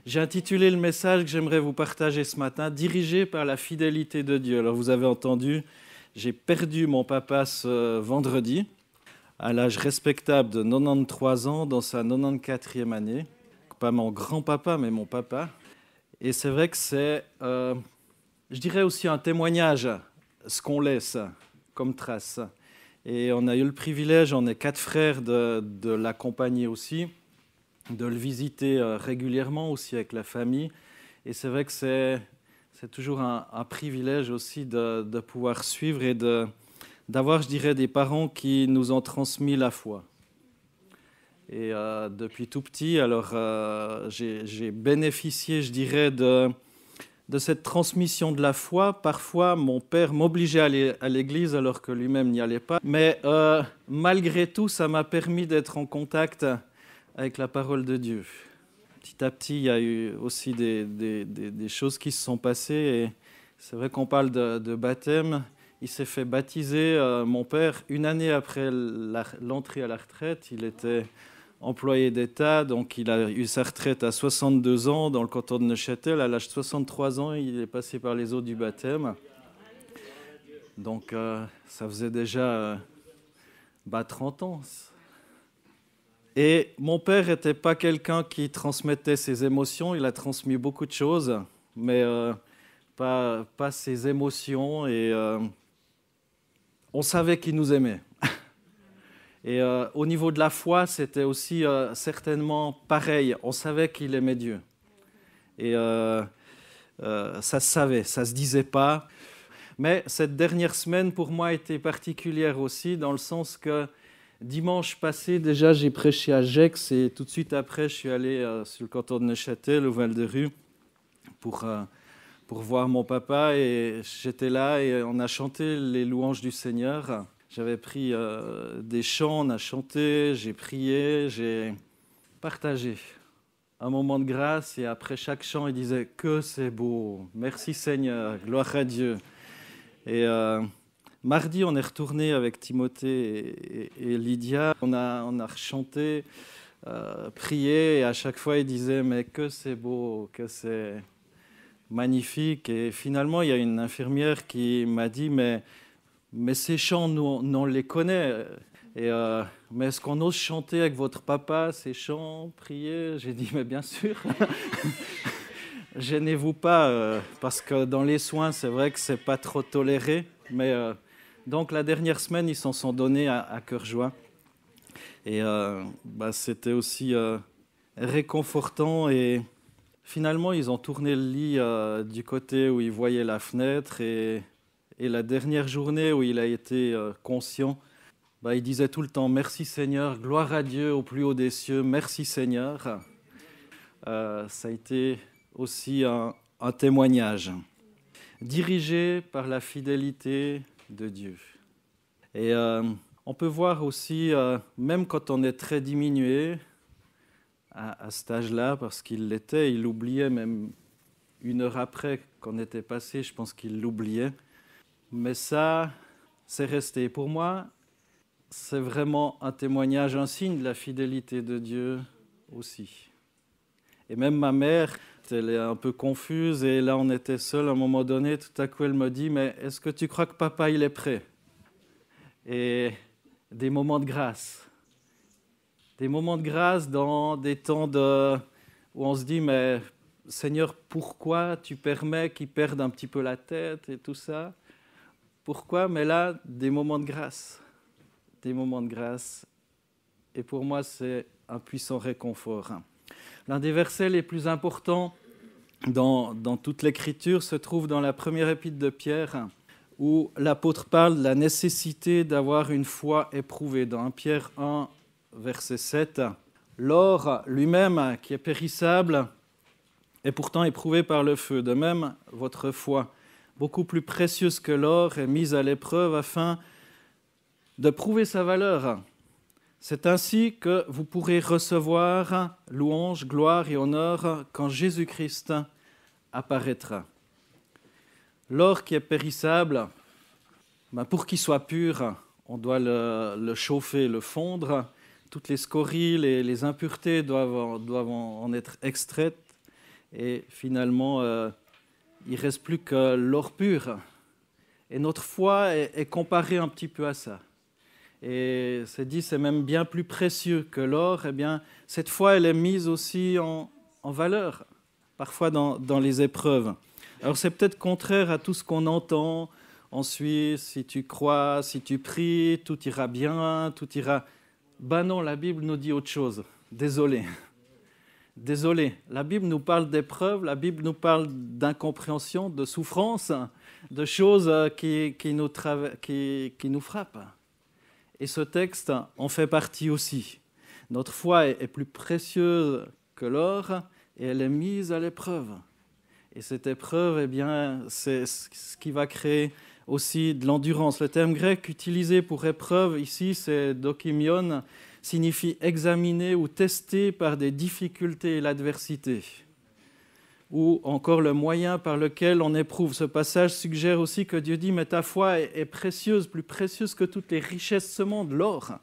J'ai intitulé le message que j'aimerais vous partager ce matin, dirigé par la fidélité de Dieu. Alors vous avez entendu, j'ai perdu mon papa ce vendredi, à l'âge respectable de 93 ans, dans sa 94e année. Pas mon grand-papa, mais mon papa. Et c'est vrai que c'est, je dirais aussi un témoignage, ce qu'on laisse comme trace. Et on a eu le privilège, on est 4 frères, de l'accompagner aussi, de le visiter régulièrement aussi avec la famille. Et c'est vrai que c'est toujours un privilège aussi de pouvoir suivre et d'avoir, je dirais, des parents qui nous ont transmis la foi. Et depuis tout petit, alors j'ai bénéficié, je dirais, de cette transmission de la foi. Parfois, mon père m'obligeait à aller à l'église alors que lui-même n'y allait pas. Mais malgré tout, ça m'a permis d'être en contact avec la parole de Dieu. Petit à petit, il y a eu aussi des choses qui se sont passées. Et c'est vrai qu'on parle de baptême. Il s'est fait baptiser, mon père, une année après l'entrée à la retraite. Il était employé d'État, donc il a eu sa retraite à 62 ans dans le canton de Neuchâtel. À l'âge de 63 ans, il est passé par les eaux du baptême. Donc ça faisait déjà 30 ans. Et mon père n'était pas quelqu'un qui transmettait ses émotions. Il a transmis beaucoup de choses, mais pas ses émotions. Et on savait qu'il nous aimait. Et au niveau de la foi, c'était aussi certainement pareil. On savait qu'il aimait Dieu. Et ça se savait, ça ne se disait pas. Mais cette dernière semaine, pour moi, a été particulière aussi, dans le sens que dimanche passé, déjà, j'ai prêché à Gex. Et tout de suite après, je suis allé sur le canton de Neuchâtel, au Val-de-Rue, pour voir mon papa. Et j'étais là et on a chanté les louanges du Seigneur. J'avais pris des chants, on a chanté, j'ai prié, j'ai partagé un moment de grâce. Et après chaque chant, il disait « Que c'est beau, merci Seigneur, gloire à Dieu ». Et mardi, on est retourné avec Timothée et Lydia. On a chanté, prié, et à chaque fois, il disait « Mais que c'est beau, que c'est magnifique ». Et finalement, il y a une infirmière qui m'a dit « Mais ces chants, nous, on les connaît. Et, mais est-ce qu'on ose chanter avec votre papa ces chants, prier ?» J'ai dit « Mais bien sûr. Gênez-vous pas, parce que dans les soins, c'est vrai que c'est pas trop toléré. » Mais donc la dernière semaine, ils s'en sont donnés à cœur joie. Et c'était aussi réconfortant. Et finalement, ils ont tourné le lit du côté où ils voyaient la fenêtre. Et la dernière journée où il a été conscient, il disait tout le temps « Merci Seigneur, gloire à Dieu au plus haut des cieux, merci Seigneur ». Ça a été aussi un témoignage, dirigé par la fidélité de Dieu. Et on peut voir aussi, même quand on est très diminué, à cet âge-là, parce qu'il l'était, il l'oubliait même une heure après qu'on était passé, je pense qu'il l'oubliait. Mais ça, c'est resté. Pour moi, c'est vraiment un témoignage, un signe de la fidélité de Dieu aussi. Et même ma mère, elle est un peu confuse, et là on était seuls à un moment donné, tout à coup elle me dit « Mais est-ce que tu crois que papa il est prêt ?» Et des moments de grâce. Des moments de grâce dans des temps où on se dit « Mais Seigneur, pourquoi tu permets qu'il perde un petit peu la tête et tout ça ?» Pourquoi ? Mais là, des moments de grâce. Des moments de grâce. Et pour moi, c'est un puissant réconfort. L'un des versets les plus importants dans toute l'Écriture se trouve dans la première épître de Pierre, où l'apôtre parle de la nécessité d'avoir une foi éprouvée. Dans 1 Pierre 1, verset 7, « L'or lui-même, qui est périssable, est pourtant éprouvé par le feu. De même, votre foi, beaucoup plus précieuse que l'or, est mise à l'épreuve afin de prouver sa valeur. C'est ainsi que vous pourrez recevoir louange, gloire et honneur quand Jésus-Christ apparaîtra. » L'or qui est périssable, pour qu'il soit pur, on doit le chauffer, le fondre. Toutes les scories, les impuretés doivent en être extraites. et finalement, il ne reste plus que l'or pur. Et notre foi est comparée un petit peu à ça. Et c'est dit, c'est même bien plus précieux que l'or. Eh bien, cette foi, elle est mise aussi en valeur, parfois dans les épreuves. Alors, c'est peut-être contraire à tout ce qu'on entend. En Suisse, si tu crois, si tu pries, tout ira bien, tout ira... Ben non, la Bible nous dit autre chose. Désolé. Désolé. La Bible nous parle d'épreuves, la Bible nous parle d'incompréhension, de souffrance, de choses qui nous frappent. Et ce texte en fait partie aussi. Notre foi est plus précieuse que l'or et elle est mise à l'épreuve. Et cette épreuve, eh bien, c'est ce qui va créer aussi de l'endurance. Le terme grec utilisé pour épreuve ici, c'est dokimion, signifie examiner ou tester par des difficultés et l'adversité, ou encore le moyen par lequel on éprouve. Ce passage suggère aussi que Dieu dit « Mais ta foi est précieuse, plus précieuse que toutes les richesses de ce monde, l'or,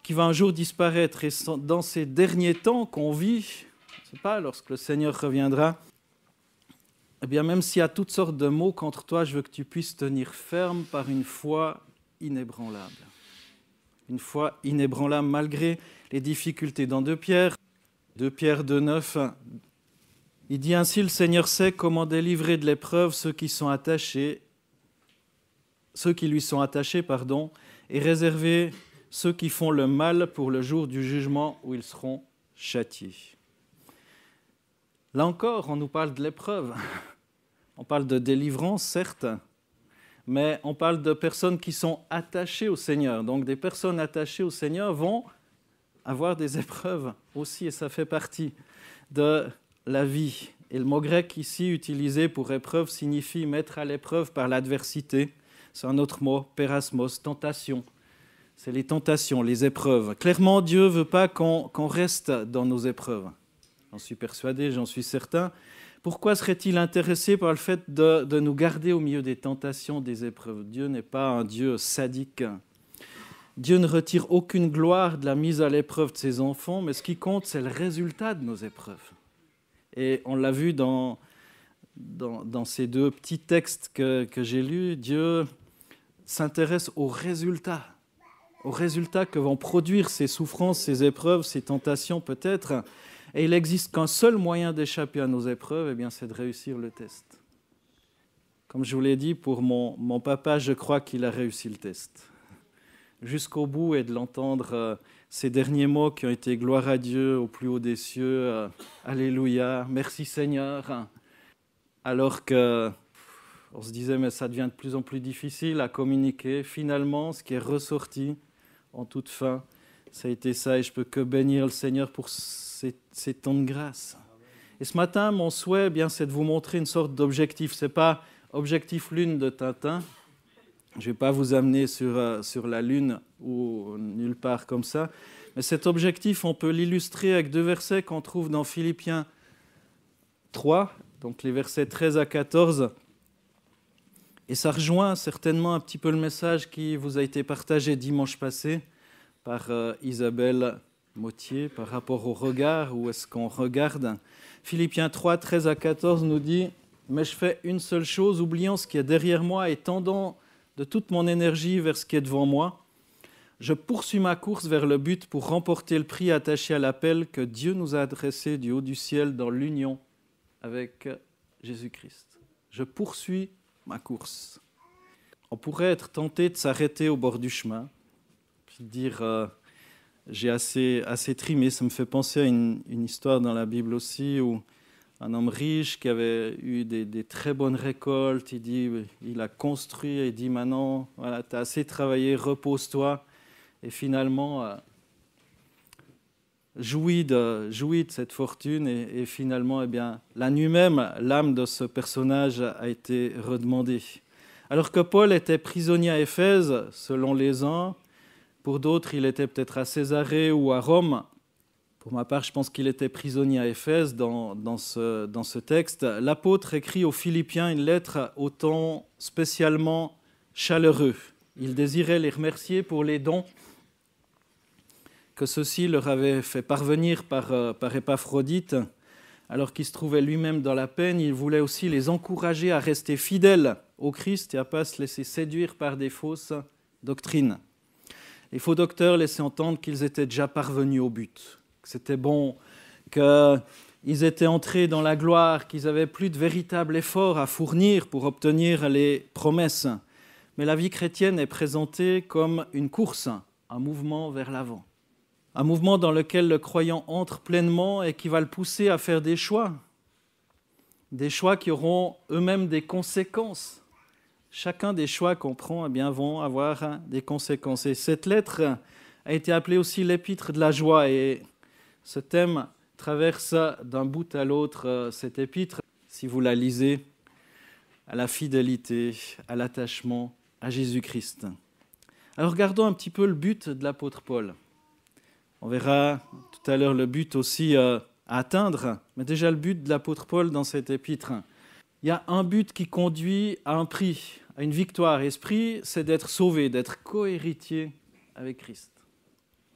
qui va un jour disparaître. » Et dans ces derniers temps qu'on vit, je ne sais pas, lorsque le Seigneur reviendra, eh bien, même s'il y a toutes sortes de mots contre toi, je veux que tu puisses tenir ferme par une foi inébranlable. Une foi inébranlable malgré les difficultés. Dans 2 Pierre 2:9, il dit ainsi, le Seigneur sait comment délivrer de l'épreuve ceux qui lui sont attachés, et réserver ceux qui font le mal pour le jour du jugement où ils seront châtiés. Là encore, on nous parle de l'épreuve. On parle de délivrance, certes, mais on parle de personnes qui sont attachées au Seigneur. Donc des personnes attachées au Seigneur vont avoir des épreuves aussi, et ça fait partie de la vie. Et le mot grec ici utilisé pour épreuve signifie mettre à l'épreuve par l'adversité. C'est un autre mot, pérasmos, tentation. C'est les tentations, les épreuves. Clairement, Dieu ne veut pas qu'on reste dans nos épreuves. J'en suis persuadé, j'en suis certain. Pourquoi serait-il intéressé par le fait de nous garder au milieu des tentations, des épreuves? Dieu n'est pas un Dieu sadique. Dieu ne retire aucune gloire de la mise à l'épreuve de ses enfants, mais ce qui compte, c'est le résultat de nos épreuves. Et on l'a vu dans ces 2 petits textes que j'ai lus, Dieu s'intéresse aux résultats que vont produire ces souffrances, ces épreuves, ces tentations peut-être. Et il n'existe qu'un seul moyen d'échapper à nos épreuves, eh bien, c'est de réussir le test. Comme je vous l'ai dit, pour mon papa, je crois qu'il a réussi le test. Jusqu'au bout, et de l'entendre ces derniers mots qui ont été « Gloire à Dieu au plus haut des cieux, Alléluia, merci Seigneur », alors qu'on se disait « mais ça devient de plus en plus difficile à communiquer ». Finalement, ce qui est ressorti en toute fin, ça a été ça, et je peux que bénir le Seigneur pour ces temps de grâce. Et ce matin, mon souhait, eh bien, c'est de vous montrer une sorte d'objectif. Ce n'est pas objectif lune de Tintin. Je ne vais pas vous amener sur la lune ou nulle part comme ça. Mais cet objectif, on peut l'illustrer avec 2 versets qu'on trouve dans Philippiens 3, donc les versets 13 à 14. Et ça rejoint certainement un petit peu le message qui vous a été partagé dimanche passé par Isabelle Mottier par rapport au regard, où est-ce qu'on regarde. Philippiens 3, 13 à 14 nous dit « Mais je fais une seule chose, oubliant ce qui est derrière moi et tendant de toute mon énergie vers ce qui est devant moi. Je poursuis ma course vers le but pour remporter le prix attaché à l'appel que Dieu nous a adressé du haut du ciel dans l'union avec Jésus-Christ. Je poursuis ma course. » On pourrait être tenté de s'arrêter au bord du chemin, puis de dire j'ai assez trimé. Ça me fait penser à une histoire dans la Bible aussi, où un homme riche qui avait eu des très bonnes récoltes, il a construit et il dit maintenant, voilà, tu as assez travaillé, repose-toi. Et finalement, jouit de cette fortune. Et finalement, eh bien, la nuit même, l'âme de ce personnage a été redemandée. Alors que Paul était prisonnier à Éphèse, selon les uns, pour d'autres, il était peut-être à Césarée ou à Rome. Pour ma part, je pense qu'il était prisonnier à Éphèse dans ce texte. L'apôtre écrit aux Philippiens une lettre au ton spécialement chaleureux. Il désirait les remercier pour les dons que ceux-ci leur avaient fait parvenir par Épaphrodite. alors qu'il se trouvait lui-même dans la peine, il voulait aussi les encourager à rester fidèles au Christ et à ne pas se laisser séduire par des fausses doctrines. Les faux docteurs laissaient entendre qu'ils étaient déjà parvenus au but, que c'était bon, qu'ils étaient entrés dans la gloire, qu'ils n'avaient plus de véritable effort à fournir pour obtenir les promesses. Mais la vie chrétienne est présentée comme une course, un mouvement vers l'avant. Un mouvement dans lequel le croyant entre pleinement et qui va le pousser à faire des choix qui auront eux-mêmes des conséquences. Chacun des choix qu'on prend vont avoir des conséquences. Et cette lettre a été appelée aussi l'épître de la joie. Et ce thème traverse d'un bout à l'autre cette épître, si vous la lisez, à la fidélité, à l'attachement à Jésus-Christ. Alors regardons un petit peu le but de l'apôtre Paul. On verra tout à l'heure le but aussi à atteindre, mais déjà le but de l'apôtre Paul dans cette épître. Il y a un but qui conduit à un prix, à une victoire. Et ce prix, c'est d'être sauvé, d'être co-héritier avec Christ.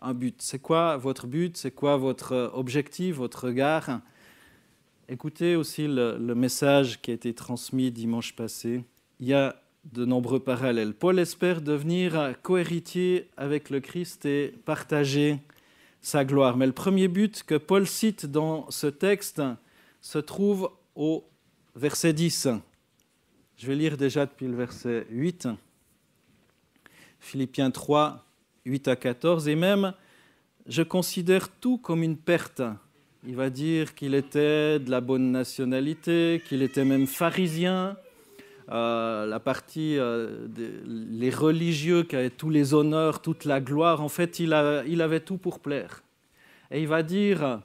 Un but. C'est quoi votre but? C'est quoi votre objectif, votre regard? Écoutez aussi le message qui a été transmis dimanche passé. Il y a de nombreux parallèles. Paul espère devenir co-héritier avec le Christ et partager sa gloire. Mais le premier but que Paul cite dans ce texte se trouve au verset 10. Je vais lire déjà depuis le verset 8. Philippiens 3, 8 à 14. Et même, je considère tout comme une perte. Il va dire qu'il était de la bonne nationalité, qu'il était même pharisien. La partie les religieux qui avaient tous les honneurs, toute la gloire, en fait, il avait tout pour plaire. Et il va dire,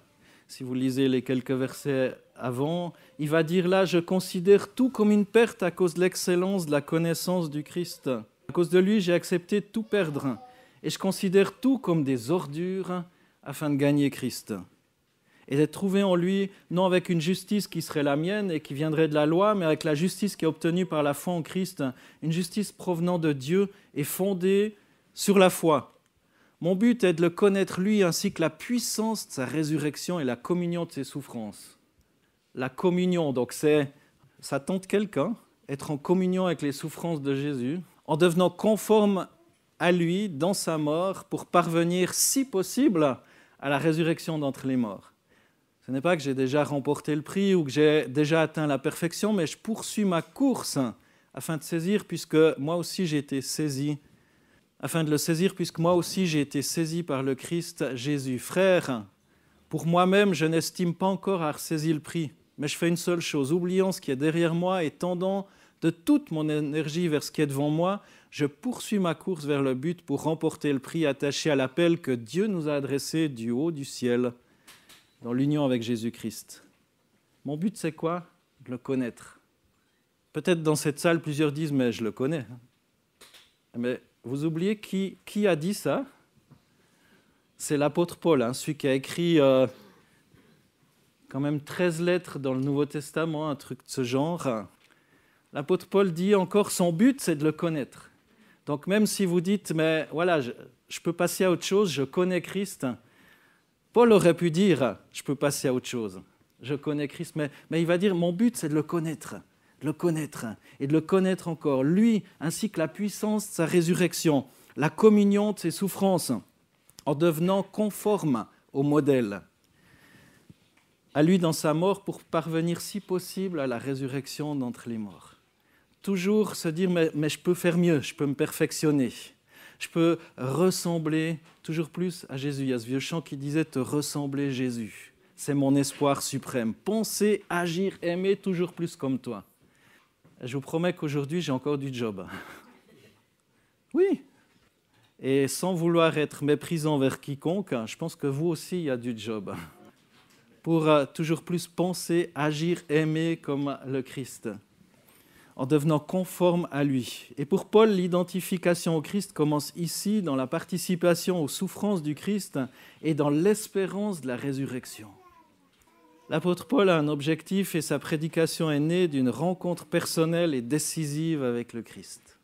si vous lisez les quelques versets avant, il va dire là, je considère tout comme une perte à cause de l'excellence de la connaissance du Christ. À cause de lui, j'ai accepté de tout perdre. Et je considère tout comme des ordures afin de gagner Christ. Et d'être trouvé en lui, non avec une justice qui serait la mienne et qui viendrait de la loi, mais avec la justice qui est obtenue par la foi en Christ, une justice provenant de Dieu et fondée sur la foi. Mon but est de le connaître lui, ainsi que la puissance de sa résurrection et la communion de ses souffrances. La communion, donc ça tente quelqu'un, être en communion avec les souffrances de Jésus, en devenant conforme à lui dans sa mort pour parvenir, si possible, à la résurrection d'entre les morts. Ce n'est pas que j'ai déjà remporté le prix ou que j'ai déjà atteint la perfection, mais je poursuis ma course afin de saisir, puisque moi aussi j'ai été saisi, afin de le saisir, puisque moi aussi j'ai été saisi par le Christ Jésus. Frère, pour moi-même, je n'estime pas encore avoir saisi le prix, mais je fais une seule chose, oubliant ce qui est derrière moi et tendant de toute mon énergie vers ce qui est devant moi, je poursuis ma course vers le but pour remporter le prix attaché à l'appel que Dieu nous a adressé du haut du ciel, dans l'union avec Jésus-Christ. Mon but, c'est quoi? De le connaître. Peut-être dans cette salle, plusieurs disent « mais je le connais ». Mais vous oubliez qui a dit ça? C'est l'apôtre Paul, celui qui a écrit quand même 13 lettres dans le Nouveau Testament, un truc de ce genre. L'apôtre Paul dit encore son but, c'est de le connaître. Donc même si vous dites « mais voilà, je peux passer à autre chose, je connais Christ », Paul aurait pu dire « je peux passer à autre chose, je connais Christ », mais il va dire « mon but, c'est de le connaître et de le connaître encore, lui, ainsi que la puissance de sa résurrection, la communion de ses souffrances, en devenant conforme au modèle, à lui dans sa mort pour parvenir, si possible, à la résurrection d'entre les morts. » Toujours se dire « mais je peux faire mieux, je peux me perfectionner. » Je peux ressembler toujours plus à Jésus. Il y a ce vieux chant qui disait « te ressembler Jésus ». C'est mon espoir suprême. Penser, agir, aimer toujours plus comme toi. Je vous promets qu'aujourd'hui, j'ai encore du job. Oui. Et sans vouloir être méprisant envers quiconque, je pense que vous aussi, il y a du job. Pour toujours plus penser, agir, aimer comme le Christ, en devenant conforme à lui. Et pour Paul, l'identification au Christ commence ici, dans la participation aux souffrances du Christ et dans l'espérance de la résurrection. L'apôtre Paul a un objectif et sa prédication est née d'une rencontre personnelle et décisive avec le Christ.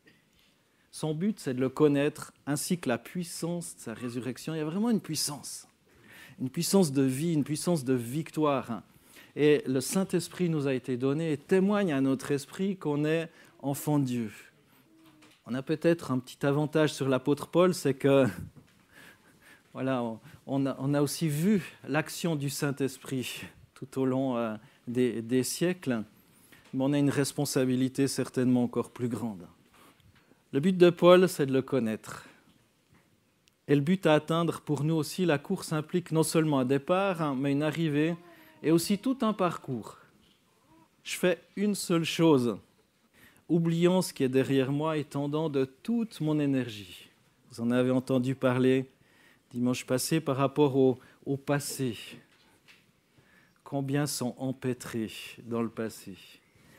Son but, c'est de le connaître, ainsi que la puissance de sa résurrection. Il y a vraiment une puissance de vie, une puissance de victoire. Et le Saint-Esprit nous a été donné et témoigne à notre esprit qu'on est enfant de Dieu. On a peut-être un petit avantage sur l'apôtre Paul, c'est que voilà, on a aussi vu l'action du Saint-Esprit tout au long des siècles, mais on a une responsabilité certainement encore plus grande. Le but de Paul, c'est de le connaître. Et le but à atteindre, pour nous aussi, la course implique non seulement un départ, mais une arrivée, et aussi tout un parcours. Je fais une seule chose, oubliant ce qui est derrière moi et tendant de toute mon énergie. Vous en avez entendu parler dimanche passé par rapport au passé. Combien sont empêtrés dans le passé.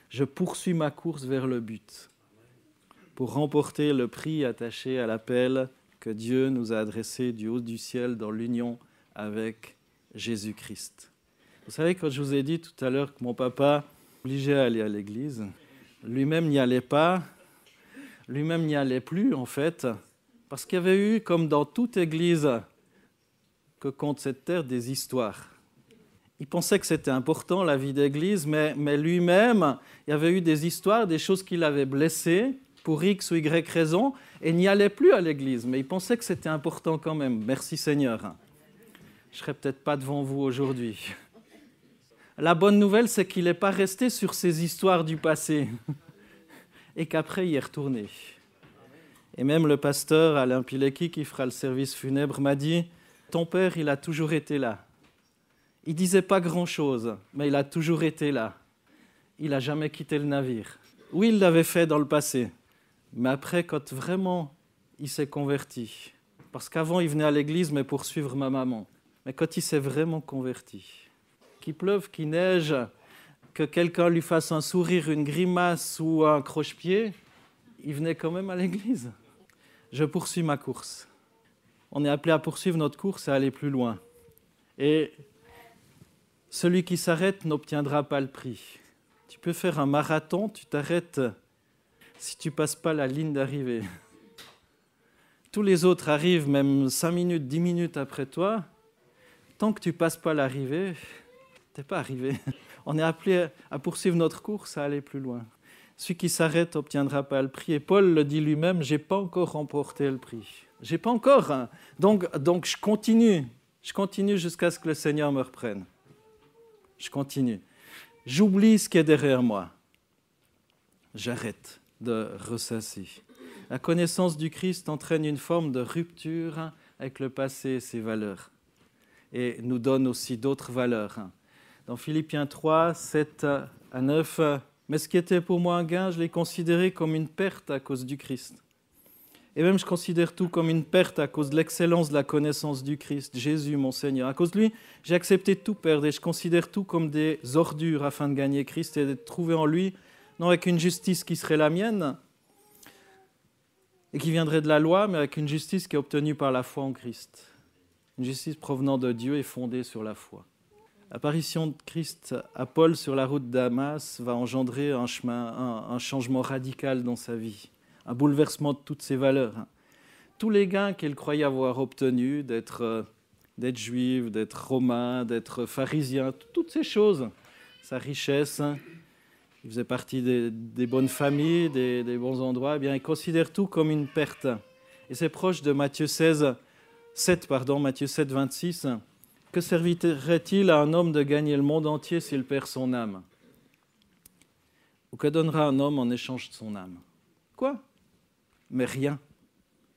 Je poursuis ma course vers le but pour remporter le prix attaché à l'appel que Dieu nous a adressé du haut du ciel dans l'union avec Jésus-Christ. Vous savez, quand je vous ai dit tout à l'heure que mon papa obligeait à aller à l'église, lui-même n'y allait pas, lui-même n'y allait plus en fait, parce qu'il y avait eu, comme dans toute église que compte cette terre, des histoires. Il pensait que c'était important, la vie d'église, mais lui-même, il y avait eu des histoires, des choses qui l'avaient blessé, pour X ou Y raison, et n'y allait plus à l'église. Mais il pensait que c'était important quand même. Merci Seigneur. Je ne serais peut-être pas devant vous aujourd'hui. La bonne nouvelle, c'est qu'il n'est pas resté sur ces histoires du passé, et qu'après, il est retourné. Et même le pasteur Alain Pilecki, qui fera le service funèbre, m'a dit « Ton père, il a toujours été là. Il ne disait pas grand-chose, mais il a toujours été là. Il n'a jamais quitté le navire. Oui, il l'avait fait dans le passé, mais après, quand vraiment il s'est converti, parce qu'avant, il venait à l'église, mais pour suivre ma maman, mais quand il s'est vraiment converti, qu'il pleuve, qu'il neige, que quelqu'un lui fasse un sourire, une grimace ou un croche-pied, il venait quand même à l'église. Je poursuis ma course. On est appelé à poursuivre notre course et à aller plus loin. Et celui qui s'arrête n'obtiendra pas le prix. Tu peux faire un marathon, tu t'arrêtes si tu ne passes pas la ligne d'arrivée. Tous les autres arrivent même 5 minutes, 10 minutes après toi. Tant que tu ne passes pas l'arrivée, tu n'es pas arrivé. On est appelé à poursuivre notre course, à aller plus loin. Celui qui s'arrête n'obtiendra pas le prix. Et Paul le dit lui-même, je n'ai pas encore remporté le prix. Je n'ai pas encore. Hein. Donc je continue. Je continue jusqu'à ce que le Seigneur me reprenne. Je continue. J'oublie ce qui est derrière moi. J'arrête de ressasser. La connaissance du Christ entraîne une forme de rupture avec le passé et ses valeurs. Et nous donne aussi d'autres valeurs. Dans Philippiens 3, 7 à 9, « Mais ce qui était pour moi un gain, je l'ai considéré comme une perte à cause du Christ. Et même je considère tout comme une perte à cause de l'excellence de la connaissance du Christ, Jésus mon Seigneur. À cause de lui, j'ai accepté de tout perdre et je considère tout comme des ordures afin de gagner Christ et d'être trouvé en lui, non avec une justice qui serait la mienne et qui viendrait de la loi, mais avec une justice qui est obtenue par la foi en Christ. Une justice provenant de Dieu et fondée sur la foi. » L'apparition de Christ à Paul sur la route de Damas va engendrer un changement radical dans sa vie, un bouleversement de toutes ses valeurs. Tous les gains qu'il croyait avoir obtenus, d'être juif, d'être romain, d'être pharisien, toutes ces choses, sa richesse, il faisait partie des bonnes familles, des bons endroits, eh bien, il considère tout comme une perte. Et c'est proche de Matthieu 7, 26. Que servirait-il à un homme de gagner le monde entier s'il perd son âme? Ou que donnera un homme en échange de son âme? Quoi? Mais rien.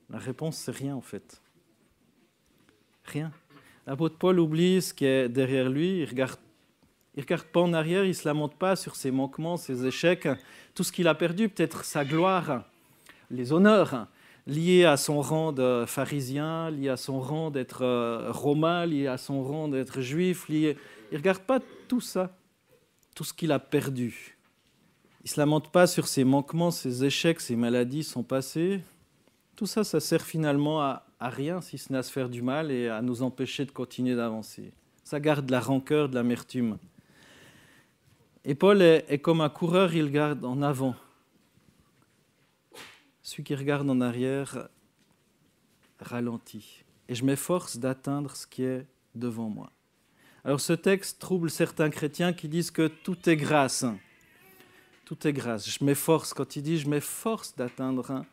La réponse, c'est rien en fait. Rien. L'apôtre Paul oublie ce qui est derrière lui, il regarde pas en arrière, il ne se lamente pas sur ses manquements, ses échecs, tout ce qu'il a perdu, peut-être sa gloire, les honneurs, lié à son rang de pharisien, lié à son rang d'être romain, lié à son rang d'être juif. Il ne regarde pas tout ça, tout ce qu'il a perdu. Il ne se lamente pas sur ses manquements, ses échecs, ses maladies, son passé. Tout ça, ça sert finalement à rien, si ce n'est à se faire du mal et à nous empêcher de continuer d'avancer. Ça garde de la rancœur, de l'amertume. Et Paul est comme un coureur, il garde en avant. Celui qui regarde en arrière ralentit. Et je m'efforce d'atteindre ce qui est devant moi. Alors ce texte trouble certains chrétiens qui disent que tout est grâce. Tout est grâce. Je m'efforce, quand il dit je m'efforce d'atteindre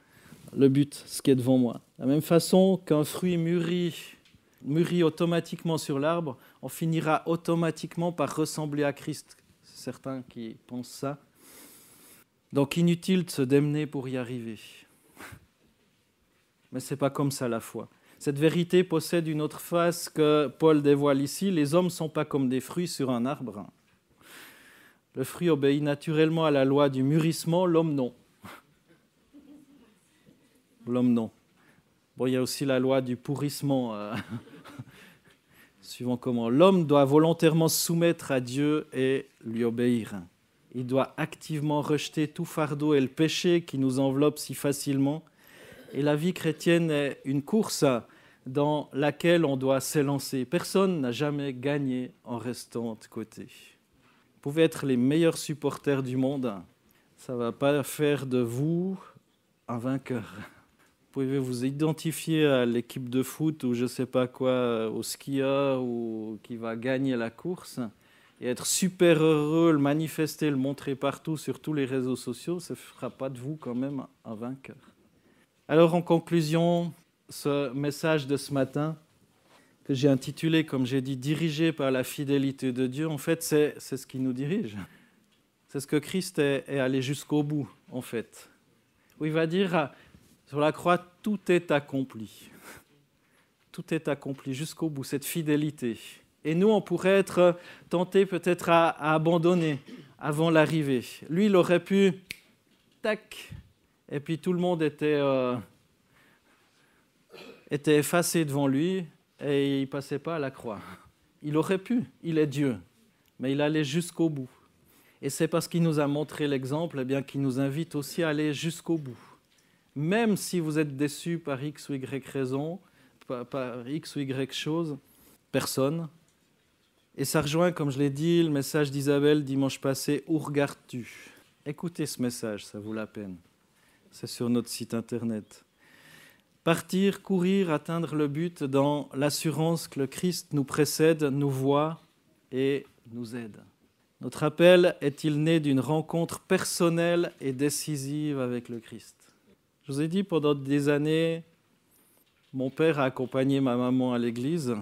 le but, ce qui est devant moi. De la même façon qu'un fruit mûrit automatiquement sur l'arbre, on finira automatiquement par ressembler à Christ. C'est certains qui pensent ça. Donc inutile de se démener pour y arriver. Mais ce n'est pas comme ça la foi. Cette vérité possède une autre face que Paul dévoile ici. Les hommes ne sont pas comme des fruits sur un arbre. Le fruit obéit naturellement à la loi du mûrissement, l'homme non. L'homme non. Bon, il y a aussi la loi du pourrissement. Suivant comment. L'homme doit volontairement se soumettre à Dieu et lui obéir. Il doit activement rejeter tout fardeau et le péché qui nous enveloppe si facilement. Et la vie chrétienne est une course dans laquelle on doit s'élancer. Personne n'a jamais gagné en restant de côté. Vous pouvez être les meilleurs supporters du monde, ça ne va pas faire de vous un vainqueur. Vous pouvez vous identifier à l'équipe de foot ou je ne sais pas quoi, au skieur ou qui va gagner la course et être super heureux, le manifester, le montrer partout sur tous les réseaux sociaux, ça ne fera pas de vous quand même un vainqueur. Alors en conclusion, ce message de ce matin, que j'ai intitulé, comme j'ai dit, « Dirigé par la fidélité de Dieu », en fait, c'est ce qui nous dirige. C'est ce que Christ est allé jusqu'au bout, en fait. Où il va dire, sur la croix, tout est accompli. Tout est accompli jusqu'au bout, cette fidélité. Et nous, on pourrait être tentés peut-être à abandonner avant l'arrivée. Lui, il aurait pu, tac, et puis tout le monde était effacé devant lui, et il ne passait pas à la croix. Il aurait pu, il est Dieu, mais il allait jusqu'au bout. Et c'est parce qu'il nous a montré l'exemple, eh bien, qu'il nous invite aussi à aller jusqu'au bout. Même si vous êtes déçus par X ou Y raison, par X ou Y chose, personne. Et ça rejoint, comme je l'ai dit, le message d'Isabelle dimanche passé, « Où regardes-tu » Écoutez ce message, ça vaut la peine. C'est sur notre site internet. Partir, courir, atteindre le but dans l'assurance que le Christ nous précède, nous voit et nous aide. Notre appel est-il né d'une rencontre personnelle et décisive avec le Christ? Je vous ai dit, pendant des années, mon père a accompagné ma maman à l'église,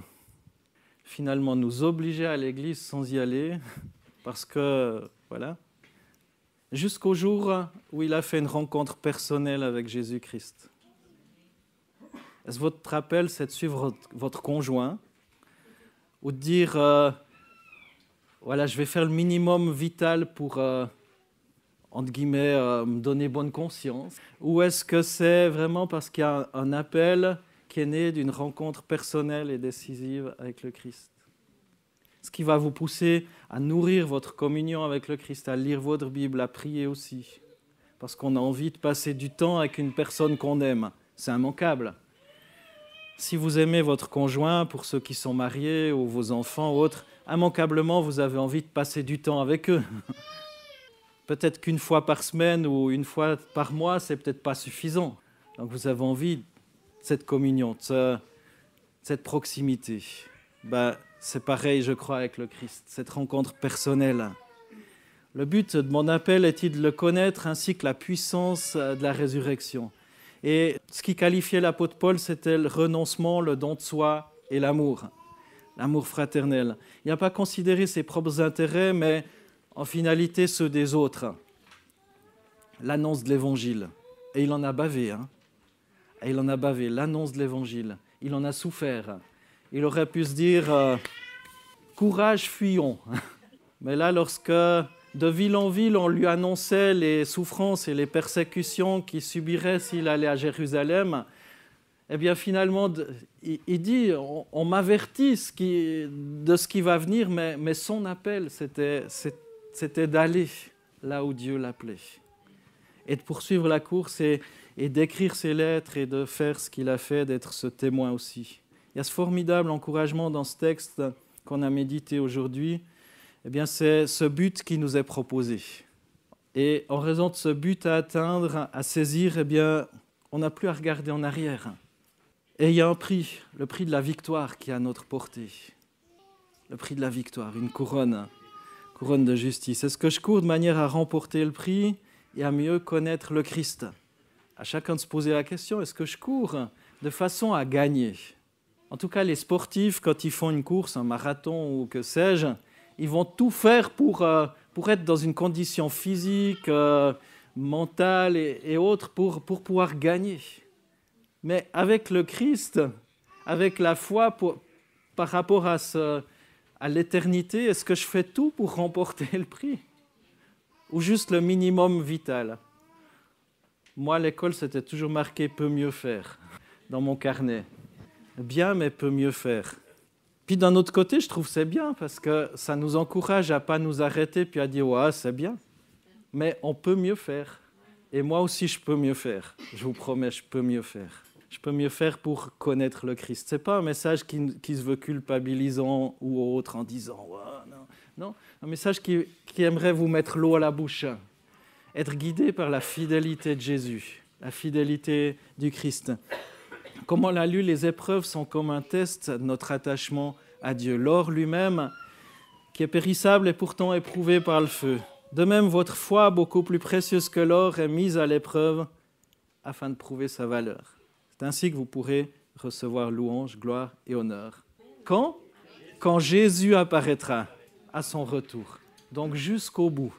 finalement nous obligeait à l'église sans y aller, parce que, voilà, jusqu'au jour où il a fait une rencontre personnelle avec Jésus-Christ. Est-ce que votre appel, c'est de suivre votre conjoint ou de dire, voilà, je vais faire le minimum vital pour, entre guillemets, me donner bonne conscience? Ou est-ce que c'est vraiment parce qu'il y a un appel qui est né d'une rencontre personnelle et décisive avec le Christ? Ce qui va vous pousser à nourrir votre communion avec le Christ, à lire votre Bible, à prier aussi. Parce qu'on a envie de passer du temps avec une personne qu'on aime. C'est immanquable. Si vous aimez votre conjoint, pour ceux qui sont mariés ou vos enfants ou autres, immanquablement, vous avez envie de passer du temps avec eux. Peut-être qu'une fois par semaine ou une fois par mois, c'est peut-être pas suffisant. Donc vous avez envie de cette communion, de cette proximité. C'est pareil, je crois, avec le Christ, cette rencontre personnelle. Le but de mon appel est-il de le connaître ainsi que la puissance de la résurrection. Et ce qui qualifiait l'apôtre Paul, c'était le renoncement, le don de soi et l'amour fraternel. Il n'a pas considéré ses propres intérêts, mais en finalité ceux des autres. L'annonce de l'Évangile. Et il en a bavé. Et il en a bavé, l'annonce de l'Évangile. Il en a souffert. Il aurait pu se dire « Courage, fuyons ». Mais là, lorsque de ville en ville, on lui annonçait les souffrances et les persécutions qu'il subirait s'il allait à Jérusalem, eh bien finalement, il dit, on m'avertit de ce qui va venir, mais son appel, c'était d'aller là où Dieu l'appelait. Et de poursuivre la course et d'écrire ses lettres et de faire ce qu'il a fait, d'être ce témoin aussi. Il y a ce formidable encouragement dans ce texte qu'on a médité aujourd'hui. Eh bien, c'est ce but qui nous est proposé. Et en raison de ce but à atteindre, à saisir, eh bien, on n'a plus à regarder en arrière. Et il y a un prix, le prix de la victoire qui est à notre portée. le prix de la victoire, une couronne de justice. Est-ce que je cours de manière à remporter le prix et à mieux connaître le Christ? À chacun de se poser la question, est-ce que je cours de façon à gagner? En tout cas, les sportifs, quand ils font une course, un marathon ou que sais-je, ils vont tout faire pour être dans une condition physique, mentale et autres pour pouvoir gagner. Mais avec le Christ, avec la foi par rapport à l'éternité, est-ce que je fais tout pour remporter le prix? Ou juste le minimum vital? Moi, à l'école, c'était toujours marqué « peut mieux faire » dans mon carnet. Bien, mais peut mieux faire. Puis d'un autre côté, je trouve que c'est bien parce que ça nous encourage à ne pas nous arrêter puis à dire « ouais, c'est bien ». Mais on peut mieux faire. Et moi aussi, je peux mieux faire. Je vous promets, je peux mieux faire. Je peux mieux faire pour connaître le Christ. Ce n'est pas un message qui se veut culpabilisant ou autre en disant ouais, non, un message qui aimerait vous mettre l'eau à la bouche. Être guidé par la fidélité de Jésus, la fidélité du Christ. Comme on l'a lu, les épreuves sont comme un test de notre attachement à Dieu. L'or lui-même, qui est périssable et pourtant éprouvé par le feu. De même, votre foi, beaucoup plus précieuse que l'or, est mise à l'épreuve afin de prouver sa valeur. C'est ainsi que vous pourrez recevoir louange, gloire et honneur. Quand? Quand Jésus apparaîtra à son retour. Donc jusqu'au bout.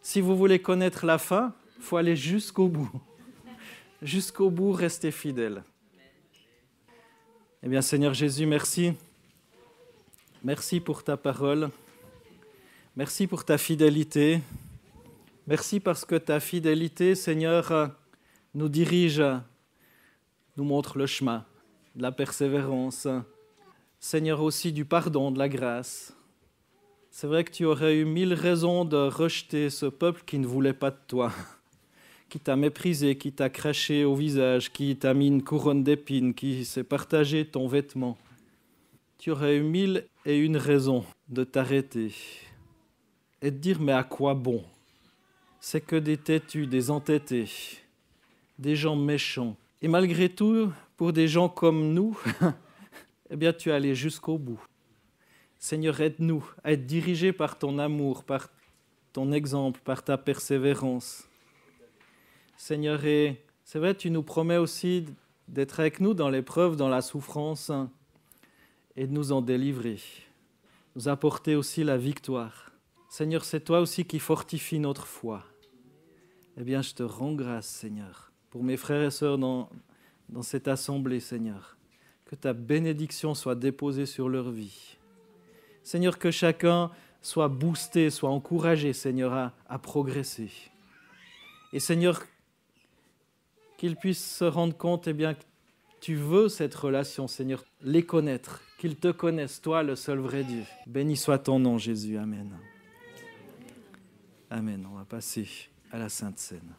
Si vous voulez connaître la fin, il faut aller jusqu'au bout. Jusqu'au bout, restez fidèles. Eh bien, Seigneur Jésus, merci. Merci pour ta parole. Merci pour ta fidélité. Merci parce que ta fidélité, Seigneur, nous dirige, nous montre le chemin de la persévérance. Seigneur, aussi du pardon, de la grâce. C'est vrai que tu aurais eu 1000 raisons de rejeter ce peuple qui ne voulait pas de toi, qui t'a méprisé, qui t'a craché au visage, qui t'a mis une couronne d'épines, qui s'est partagé ton vêtement. Tu aurais eu 1001 raisons de t'arrêter et de dire « mais à quoi bon ?» C'est que des têtus, des entêtés, des gens méchants. Et malgré tout, pour des gens comme nous, eh bien tu es allé jusqu'au bout. Seigneur, aide-nous à être dirigés par ton amour, par ton exemple, par ta persévérance. Seigneur, et c'est vrai, tu nous promets aussi d'être avec nous dans l'épreuve, dans la souffrance, et de nous en délivrer, nous apporter aussi la victoire. Seigneur, c'est toi aussi qui fortifie notre foi. Eh bien, je te rends grâce, Seigneur, pour mes frères et sœurs dans cette assemblée, Seigneur. Que ta bénédiction soit déposée sur leur vie. Seigneur, que chacun soit boosté, soit encouragé, Seigneur, à progresser. Et Seigneur, qu'ils puissent se rendre compte, eh bien, que tu veux cette relation, Seigneur, les connaître, qu'ils te connaissent, toi, le seul vrai Dieu. Béni soit ton nom, Jésus. Amen. Amen. On va passer à la Sainte Seine.